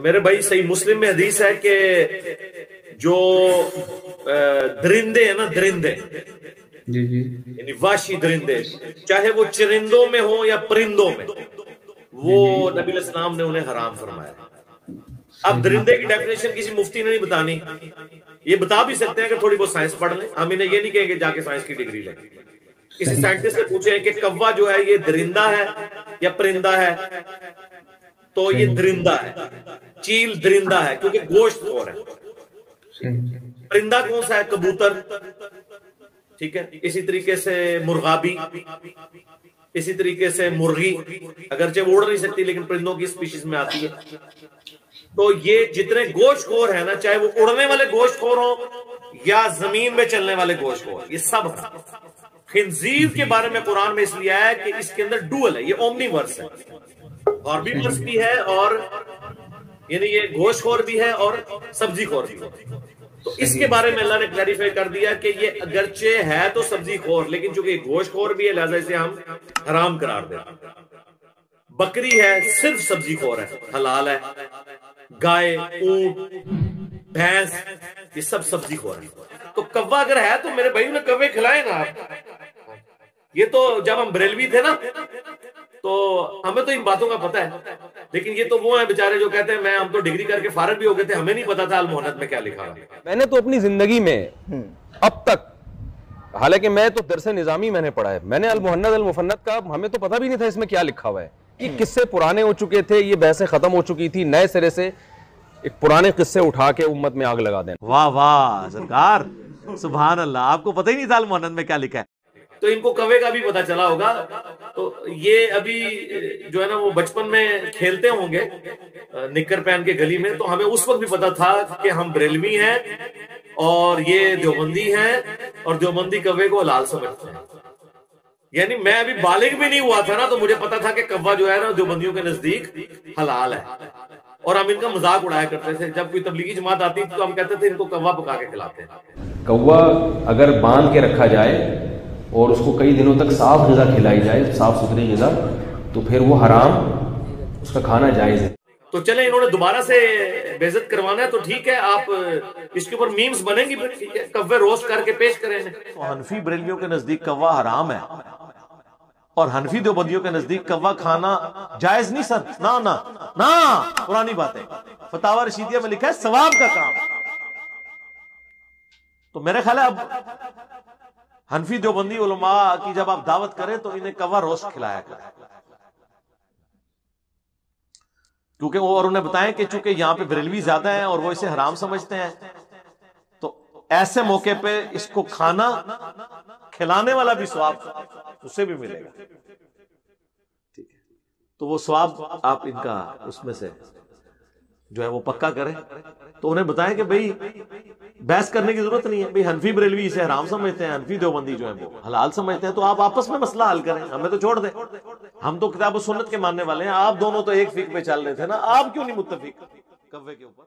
میرے بھائی صحیح مسلم میں حدیث ہے کہ جو درندے ہیں نا، درندے جی جی یعنی وحشی درندے، چاہے وہ چرندوں میں ہوں یا پرندوں میں، وہ نبی علیہ السلام نے انہیں حرام فرمایا۔ اب درندے کی ڈیفینیشن کسی مفتی نے نہیں بتانی، یہ بتا بھی سکتے ہیں کہ تھوڑی بہت سائنس پڑھ لیں، ہم انہیں یہ نہیں کہیں کہ جا کے سائنس کی ڈگری لیں۔ کسی سائنٹسٹ سے پوچھیں کہ کوا جو ہے یہ درندہ ہے یا پرندہ ہے، تو یہ درندہ ہے، چیل درندہ ہے کیونکہ گوشت خور ہے۔ پرندہ کون سا ہے؟ کبوتر، ٹھیک ہے، اسی طریقے سے مرغابی، اسی طریقے سے مرغی، اگرچہ وہ اڑ نہیں سکتی لیکن پرندوں کی اسپیشیز میں آتی ہے۔ تو یہ جتنے گوشت خور ہیں نا، چاہے وہ اڑنے والے گوشت خور ہوں یا زمین میں چلنے والے گوشت خور، یہ سب ہیں۔ خنزیر کے بارے میں قرآن میں اس لیے آیا کہ اس کے اندر ڈوئل ہے، یہ اومنی ورس ہے، اور بھی ورس بھی ہے، اور یعنی یہ گوشت خور بھی ہے اور سبزی خور بھی ہے۔ تو اس کے بارے میں اللہ نے کلیریفائی کر دیا کہ یہ اگرچہ ہے تو سبزی خور، لیکن چونکہ یہ گوشت خور بھی ہے لہذا اسے ہم حرام قرار دیں۔ بکری ہے صرف سبزی خور ہے، حلال ہے۔ گائے، اونٹ، بھینس، یہ سب سبزی خور ہے۔ تو کوا اگر ہے تو میرے بھائی نے کوے کھلائے نا آپ۔ یہ تو جب ہم بریلوی تھے نا تو ہمیں تو ان باتوں کا پتہ ہے، لیکن یہ تو وہ ہیں بیچارے جو کہتے ہیں ہم تو ڈگری کر کے فارغ بھی ہو گئے تھے، ہمیں نہیں پتا تھا المحنت میں کیا لکھا ہے۔ میں نے تو اپنی زندگی میں اب تک، حالانکہ میں تو درس نظامی میں نے پڑھا ہے، میں نے المحنت المفنت کا ہمیں تو پتہ بھی نہیں تھا اس میں کیا لکھا ہوا ہے۔ یہ قصے پرانے ہو چکے تھے، یہ بحثیں ختم ہو چکی تھی، نئے سرے سے ایک پرانے قصے اٹھا کے امت میں آگ لگا دینا۔ واہ واہ سرکار، سبحان اللہ، آپ کو پتہ ہی نہیں تھا المحنت میں کیا لکھا ہے۔ تو ان کو کوے کا بھی پتا چلا ہوگا، تو یہ ابھی جو ہے نا وہ بچپن میں کھیلتے ہوں گے نکر پہن کے گلی میں، تو ہمیں اس وقت بھی پتا تھا کہ ہم بریلوی ہیں اور یہ دیوبندی ہیں، اور دیوبندی کوے کو حلال سمجھتے ہیں۔ یعنی میں ابھی بالغ بھی نہیں ہوا تھا نا، تو مجھے پتا تھا کہ کوا جو ہے نا دیوبندیوں کے نزدیک حلال ہے، اور ہم ان کا مذاق اڑایا کرتے تھے۔ جب کوئی تبلیغی جماعت آتی تھی تو ہم کہتے تھے ان کو کوا پکا کے کھلاتے ہیں۔ کوا اگر باندھ کے رکھا جائے اور اس کو کئی دنوں تک صاف غذا کھلائی جائے، صاف ستھری غذا، تو پھر وہ حرام، اس کا کھانا جائز ہے۔ تو چلیں انہوں نے دوبارہ سے بے عزت کروانا ہے تو ٹھیک ہے، آپ اس کے اوپر میمز بنیں گی، ٹھیک ہے، کوے روسٹ کر کے پیش کریں۔ تو حنفی بریلویوں کے نزدیک کوا حرام ہے، اور حنفی دیوبندیوں کے نزدیک کوا کھانا جائز نہیں سر، نہ نہ نہ، پرانی بات ہے، فتاوی رشیدیہ میں لکھا ہے ثواب کا کام۔ تو میرے خیال ہے اب حنفی دیوبندی علماء کی جب آپ دعوت کریں تو انہیں کوا روسٹ کھلایا کریں، کیونکہ وہ اور انہیں بتائیں کہ چونکہ یہاں پہ بریلوی زیادہ ہیں اور وہ اسے حرام سمجھتے ہیں، تو ایسے موقع پہ اس کو کھانا کھلانے والا بھی ثواب اسے بھی ملے گا، ٹھیک ہے۔ تو وہ ثواب آپ ان کا اس میں سے جو ہے وہ پکا کریں، تو انہیں بتائیں کہ بھئی بحث کرنے کی ضرورت نہیں ہے، بھئی حنفی بریلوی اسے حرام سمجھتے ہیں، حنفی دیوبندی جو ہیں وہ حلال سمجھتے ہیں، تو آپ آپس میں مسئلہ حل کریں، ہمیں تو چھوڑ دیں، ہم تو کتاب و سنت کے ماننے والے ہیں، آپ دونوں تو ایک فقہ پہ چل رہے تھے نا، آپ کیوں نہیں متفق کوے کے اوپر؟